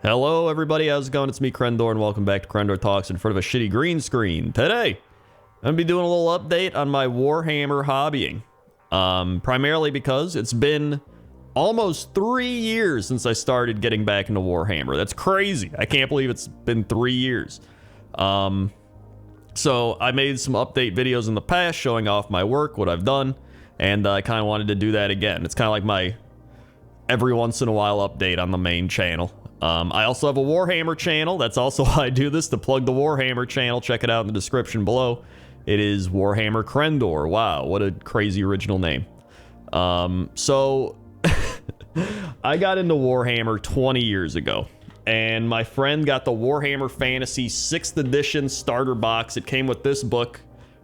Hello everybody, how's it going? It's me, Crendor, and welcome back to Crendor Talks in front of a shitty green screen. Today, I'm going to be doing a little update on my Warhammer hobbying. Primarily because it's been almost 3 years since I started getting back into Warhammer. That's crazy. I can't believe it's been 3 years. So I made some update videos in the past showing off my work, what I've done, and I kind of wanted to do that again. It's kind of like my every once in a while update on the main channel. I also have a Warhammer channel. That's also why I do this, to plug the Warhammer channel. Check it out in the description below. It is Warhammer Crendor. Wow, what a crazy original name. So I got into Warhammer 20 years ago, and my friend got the Warhammer Fantasy 6th edition starter box. It came with this book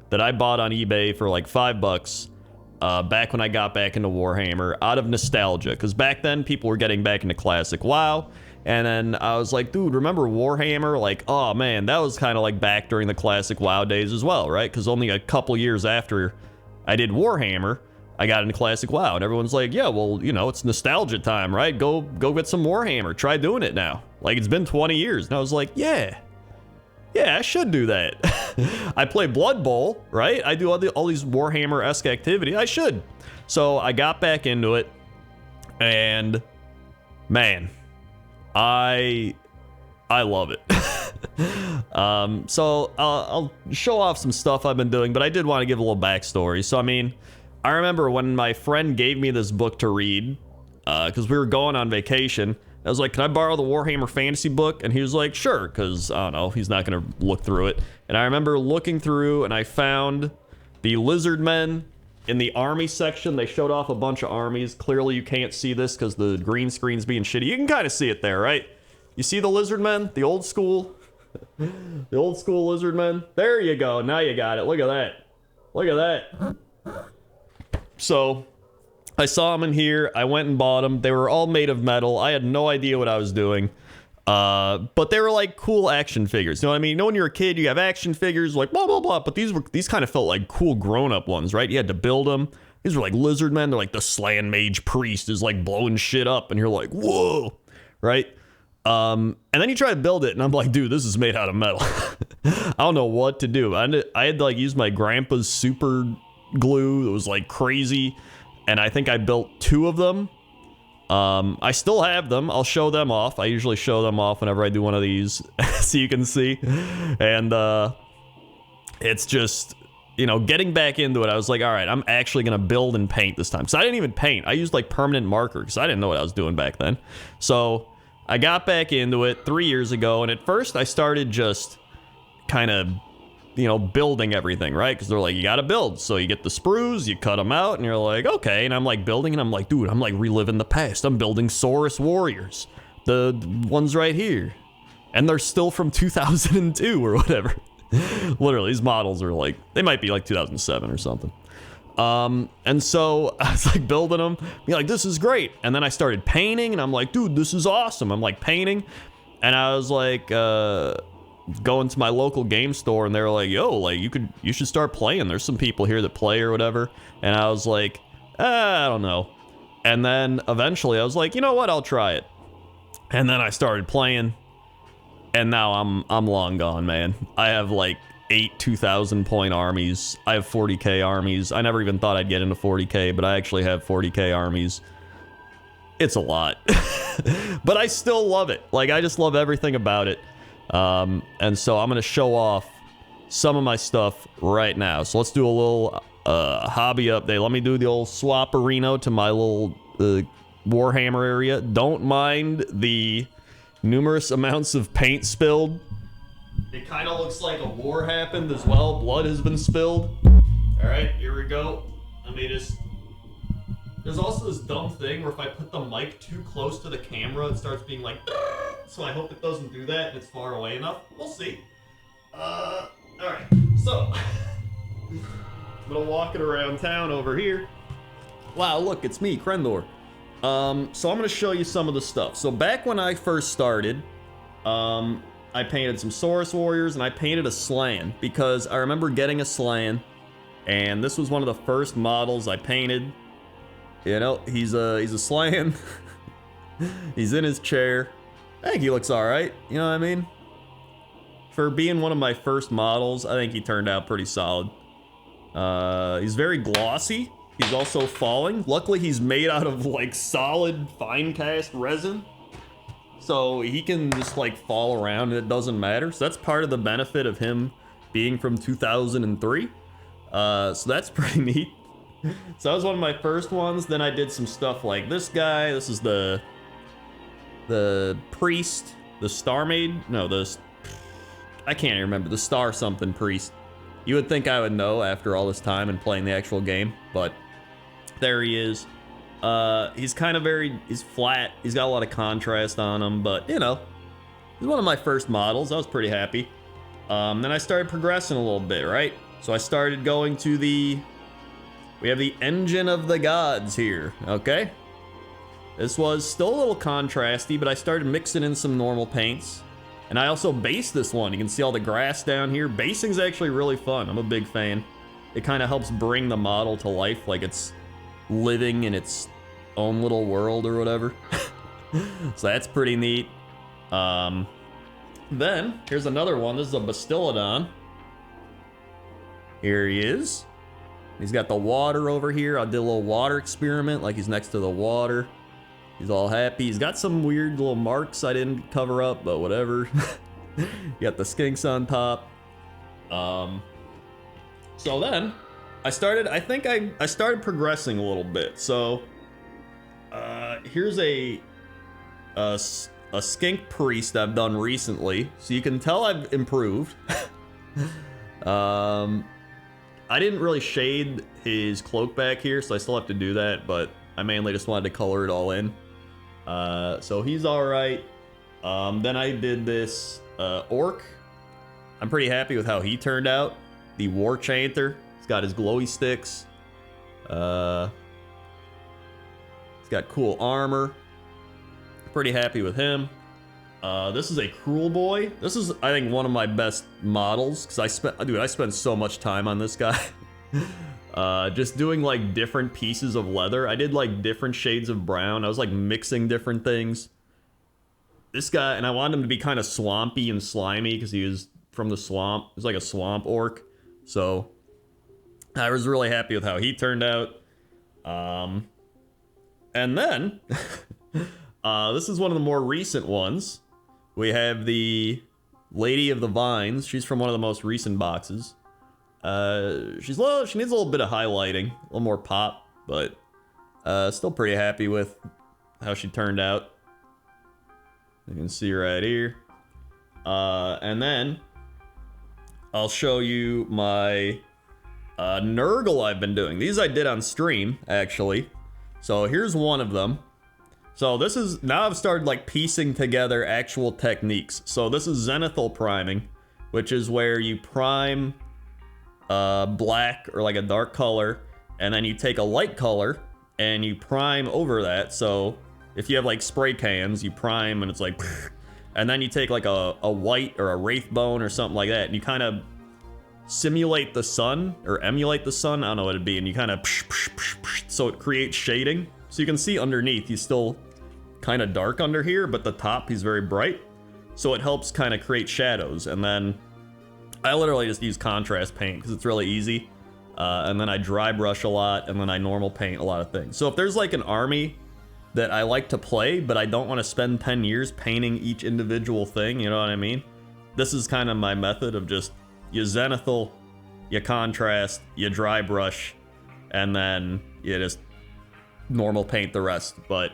that I bought on eBay for like $5. Back when I got back into Warhammer out of nostalgia, because back then people were getting back into classic WoW, and then I was like, dude, remember Warhammer? Like, oh man, that was kind of like back during the classic WoW days as well, right? Because only a couple years after I did Warhammer, I got into classic WoW, and everyone's like, yeah, well, you know, it's nostalgia time, right? Go get some Warhammer, try doing it now. Like, it's been 20 years, and I was like, yeah, I should do that. I play Blood Bowl, right? I do all these Warhammer-esque activity. I should. So I got back into it, and man, I love it. So I'll show off some stuff I've been doing, but I did want to give a little backstory. So I mean, I remember when my friend gave me this book to read, because we were going on vacation. I was like, can I borrow the Warhammer Fantasy book? And he was like, sure, because, I don't know, he's not going to look through it. And I remember looking through, and I found the lizard men in the army section. They showed off a bunch of armies. Clearly, you can't see this because the green screen's being shitty. You can kind of see it there, right? You see the lizard men? The old school? The old school lizard men? There you go. Now you got it. Look at that. Look at that. So I saw them in here. I went and bought them. They were all made of metal. I had no idea what I was doing. But they were like cool action figures. You know what I mean? You know, when you're a kid, you have action figures like blah, blah, blah. But these kind of felt like cool grown-up ones, right? You had to build them. These were like lizard men. They're like the Slan Mage Priest is like blowing shit up. And you're like, whoa, right? And then you try to build it. And I'm like, dude, this is made out of metal. I don't know what to do. I had to like use my grandpa's super glue. It was like crazy. And I think I built 2 of them. I still have them. I'll show them off. I usually show them off whenever I do one of these, so you can see. And it's just, you know, getting back into it, I was like, all right, I'm actually going to build and paint this time. So I didn't even paint. I used like permanent marker because I didn't know what I was doing back then. So I got back into it 3 years ago, and at first I started just kind of, you know, building everything, right? Because they're like, you gotta build. So you get the sprues, you cut them out, and you're like, okay. And I'm like building, and I'm like, dude, I'm like reliving the past. I'm building Saurus warriors, the ones right here, and they're still from 2002 or whatever. Literally, these models are like, they might be like 2007 or something. And so I was like building them, being like, this is great. And then I started painting, and I'm like, dude, this is awesome. I'm like painting, and I was like, going to my local game store, and they were like, yo, like you should start playing. There's some people here that play or whatever. And I was like, I don't know. And then eventually I was like, you know what, I'll try it. And then I started playing, and now I'm long gone, man. I have like 8 2,000 point armies. I have 40k armies. I never even thought I'd get into 40k, but I actually have 40k armies. It's a lot. But I still love it. Like, I just love everything about it. And so I'm going to show off some of my stuff right now. So let's do a little hobby update. Let me do the old swap-arino to my little Warhammer area. Don't mind the numerous amounts of paint spilled. It kind of looks like a war happened as well. Blood has been spilled. All right, here we go. Let me just... There's also this dumb thing where if I put the mic too close to the camera, it starts being like, so I hope it doesn't do that and it's far away enough. We'll see. Alright, so I'm gonna walk it around town over here. Wow, look, it's me, Crendor. So I'm gonna show you some of the stuff. So back when I first started, I painted some Saurus warriors, and I painted a Slan because I remember getting a Slan, and this was one of the first models I painted. You know, he's a Slan. He's in his chair. I think he looks alright, you know what I mean? For being one of my first models, I think he turned out pretty solid. He's very glossy. He's also falling. Luckily, he's made out of like solid fine cast resin. So he can just like fall around and it doesn't matter. So that's part of the benefit of him being from 2003. So that's pretty neat. So that was one of my first ones. Then I did some stuff like this guy. This is the priest, the star maid. No, I can't even remember, the star something priest. You would think I would know after all this time and playing the actual game, but there he is. He's kind of he's flat. He's got a lot of contrast on him, but you know, he's one of my first models. I was pretty happy. Then I started progressing a little bit, right? So I started going to we have the Engine of the Gods here, okay? This was still a little contrasty, but I started mixing in some normal paints. And I also based this one. You can see all the grass down here. Basing's actually really fun. I'm a big fan. It kind of helps bring the model to life, like it's living in its own little world or whatever. So that's pretty neat. Then, here's another one. This is a Bastiladon. Here he is. He's got the water over here. I did a little water experiment, like he's next to the water. He's all happy. He's got some weird little marks I didn't cover up, but whatever. You got the skinks on top. So then, I started progressing a little bit. So, here's a skink priest I've done recently. So you can tell I've improved. I didn't really shade his cloak back here, so I still have to do that, but I mainly just wanted to color it all in. So he's alright. Then I did this orc. I'm pretty happy with how he turned out. The War Chanter. He's got his glowy sticks. He's got cool armor. Pretty happy with him. This is a Cruel Boy. This is, I think, one of my best models, because I spent so much time on this guy. Just doing like different pieces of leather. I did like different shades of brown. I was like mixing different things. This guy, and I wanted him to be kind of swampy and slimy because he was from the swamp. He was like a swamp orc. So I was really happy with how he turned out. And then this is one of the more recent ones. We have the Lady of the Vines. She's from one of the most recent boxes. She needs a little bit of highlighting, a little more pop, but still pretty happy with how she turned out. You can see right here. And then I'll show you my Nurgle I've been doing. These I did on stream, actually. So here's one of them. So this is, now I've started like piecing together actual techniques. So this is zenithal priming, which is where you prime black or like a dark color, and then you take a light color and you prime over that. So if you have like spray cans, you prime and it's like, and then you take like a white or a wraithbone or something like that, and you kind of simulate the sun or emulate the sun, I don't know what it'd be, and you kind of so it creates shading. So you can see underneath he's still kind of dark under here, but the top he's very bright, so it helps kind of create shadows. And then I literally just use contrast paint because it's really easy, and then I dry brush a lot, and then I normal paint a lot of things. So if there's like an army that I like to play but I don't want to spend 10 years painting each individual thing, you know what I mean, this is kind of my method of just, you zenithal, you contrast, you dry brush, and then you just normal paint the rest. But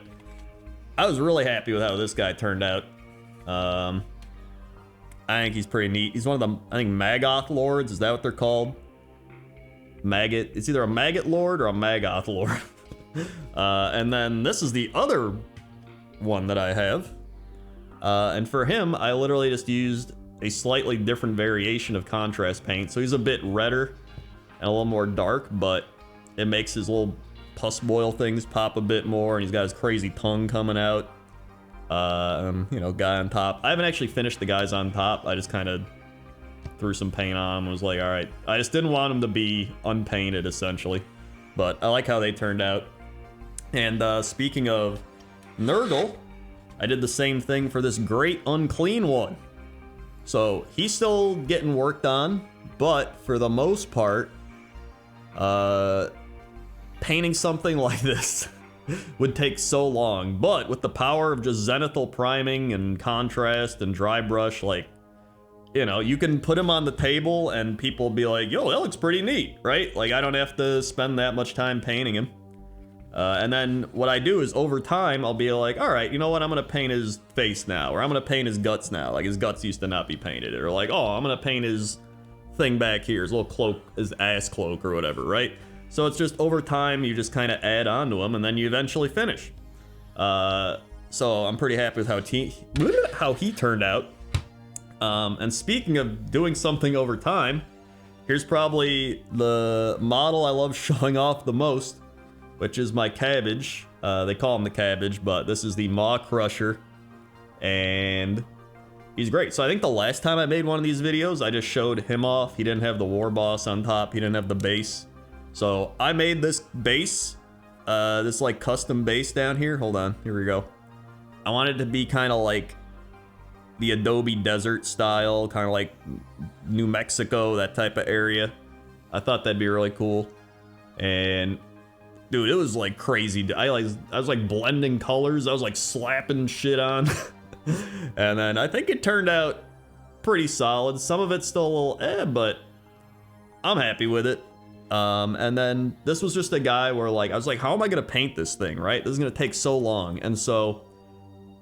I was really happy with how this guy turned out. I think he's pretty neat. He's one of the, I think, Maggoth Lords. Is that what they're called? Maggot. It's either a Maggot Lord or a Maggoth Lord. And then this is the other one that I have. And for him, I literally just used a slightly different variation of contrast paint. So he's a bit redder and a little more dark, but it makes his little pus boil things pop a bit more, and he's got his crazy tongue coming out. You know, guy on top. I haven't actually finished the guys on top. I just kind of threw some paint on him, was like, all right. I just didn't want him to be unpainted, essentially. But I like how they turned out. And speaking of Nurgle, I did the same thing for this great unclean one. So he's still getting worked on, but for the most part, painting something like this would take so long. But with the power of just zenithal priming and contrast and dry brush, like, you know, you can put him on the table and people be like, yo, that looks pretty neat, right? Like, I don't have to spend that much time painting him. And then what I do is over time, I'll be like, all right, you know what? I'm going to paint his face now, or I'm going to paint his guts now. Like, his guts used to not be painted, or like, oh, I'm going to paint his thing back here, his little cloak, his ass cloak or whatever, right? So it's just over time, you just kind of add on to him and then you eventually finish. So I'm pretty happy with how he turned out. And speaking of doing something over time, here's probably the model I love showing off the most, which is my cabbage. They call him the cabbage, but this is the Maw Crusher, and he's great. So I think the last time I made one of these videos, I just showed him off. He didn't have the war boss on top. He didn't have the base. So I made this base, this like custom base down here. Hold on, here we go. I wanted it to be kind of like the Adobe Desert style, kind of like New Mexico, that type of area. I thought that'd be really cool. And dude, it was like crazy. I was like blending colors. I was like slapping shit on. And then I think it turned out pretty solid. Some of it's still a little but I'm happy with it. And then this was just a guy where like, I was like, how am I gonna paint this thing, right? This is gonna take so long. And so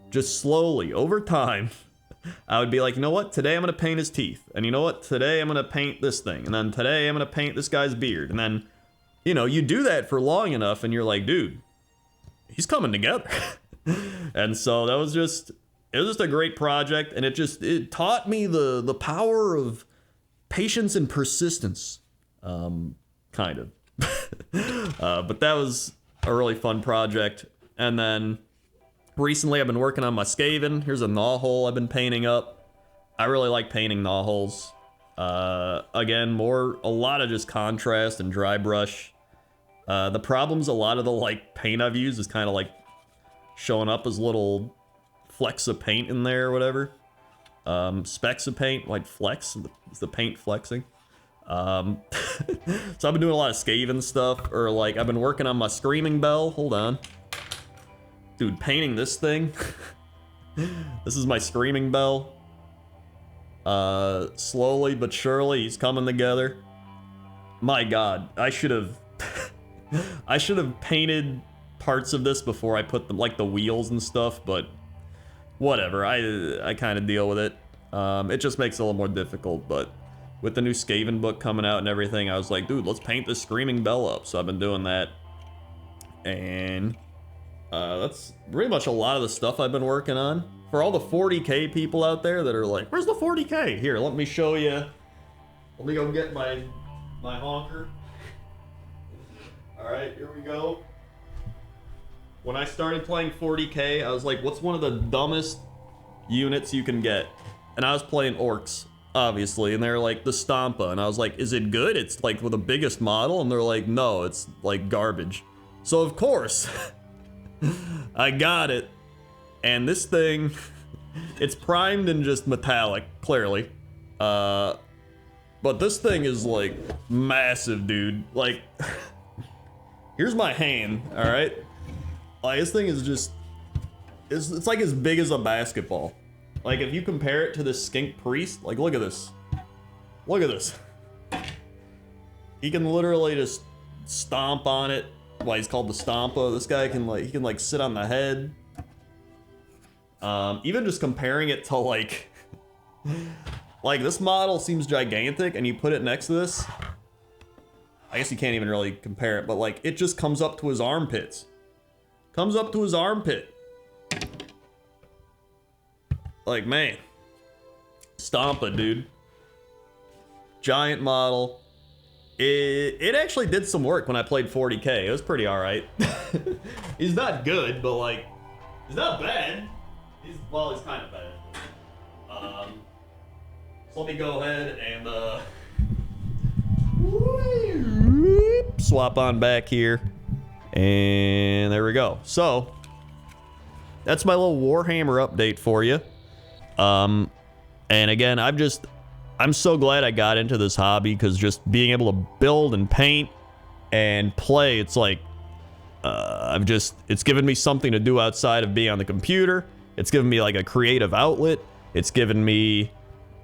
just slowly over time, I would be like, you know what? Today I'm gonna paint his teeth. And you know what? Today I'm gonna paint this thing. And then today I'm gonna paint this guy's beard. And then, you know, you do that for long enough and you're like, dude, he's coming together. And so that was just, it was just a great project. And it taught me the power of patience and persistence. Kind of. But that was a really fun project. And then recently I've been working on my Skaven. Here's a gnaw hole I've been painting up. I really like painting gnaw holes. Again, a lot of just contrast and dry brush. The problem's a lot of the like paint I've used is kind of like showing up as little flecks of paint in there or whatever. Specks of paint, like flex, is the paint flexing. So I've been doing a lot of Skaven stuff, or like I've been working on my Screaming Bell. Hold on. Dude, painting this thing. This is my Screaming Bell. Slowly but surely he's coming together. My God, I should have painted parts of this before I put them, like the wheels and stuff, but whatever, I kind of deal with it. It just makes it a little more difficult, but with the new Skaven book coming out and everything, I was like, dude, let's paint this Screaming Bell up. So I've been doing that. And that's pretty much a lot of the stuff I've been working on. For all the 40K people out there that are like, where's the 40K? Here, let me show you. Let me go get my honker. All right, here we go. When I started playing 40K, I was like, what's one of the dumbest units you can get? And I was playing orcs, obviously, and they're like the Stompa, and I was like, is it good? It's like with the biggest model, and they're like, no, it's like garbage. So of course, I got it, and this thing, it's primed and just metallic, clearly. But this thing is like massive, dude. Like, here's my hand, all right? Like, this thing is just, it's like as big as a basketball. Like, if you compare it to this skink priest, like, look at this. Look at this. He can literally just stomp on it. Why he's called the Stompa. This guy can like, he can like sit on the head. Even just comparing it to like this model seems gigantic, and you put it next to this. I guess you can't even really compare it, but like it just comes up to his armpits. Comes up to his armpit. Like, man, Stompa, dude. Giant model. It actually did some work when I played 40K. It was pretty all right. He's not good, but like, he's not bad. He's kind of bad. So let me go ahead and swap on back here, and there we go. So that's my little Warhammer update for you. And again, I'm so glad I got into this hobby, because just being able to build and paint and play, it's like, it's given me something to do outside of being on the computer. It's given me like a creative outlet. It's given me,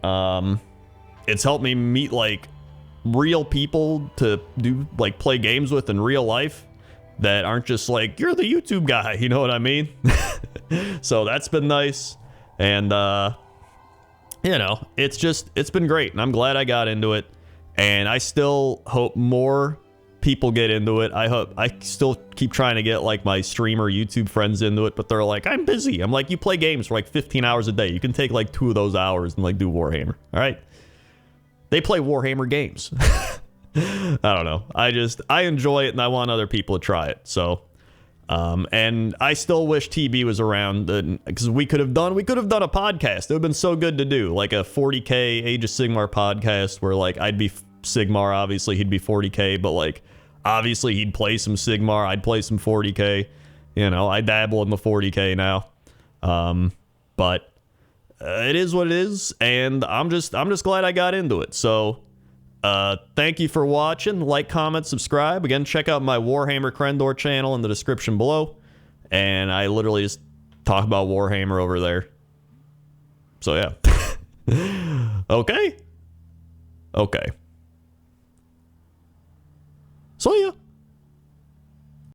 it's helped me meet like real people to do like play games with in real life that aren't just like, you're the YouTube guy, you know what I mean? So that's been nice. And, you know, it's been great, and I'm glad I got into it, and I still hope more people get into it. I still keep trying to get like my streamer YouTube friends into it, but they're like, I'm busy. I'm like, you play games for like 15 hours a day. You can take like 2 of those hours and like do Warhammer. All right. They play Warhammer games. I don't know. I enjoy it, and I want other people to try it. So, and I still wish TB was around, because we could have done a podcast. It would have been so good to do, like a 40K Age of Sigmar podcast where like I'd be Sigmar, obviously he'd be 40K, but like obviously he'd play some Sigmar, I'd play some 40K. You know, I dabble in the 40K now. But it is what it is, and I'm just glad I got into it. So thank you for watching. Like, comment, subscribe. Again, check out my Warhammer Crendor channel in the description below, and I literally just talk about Warhammer over there. So yeah. Okay. So yeah.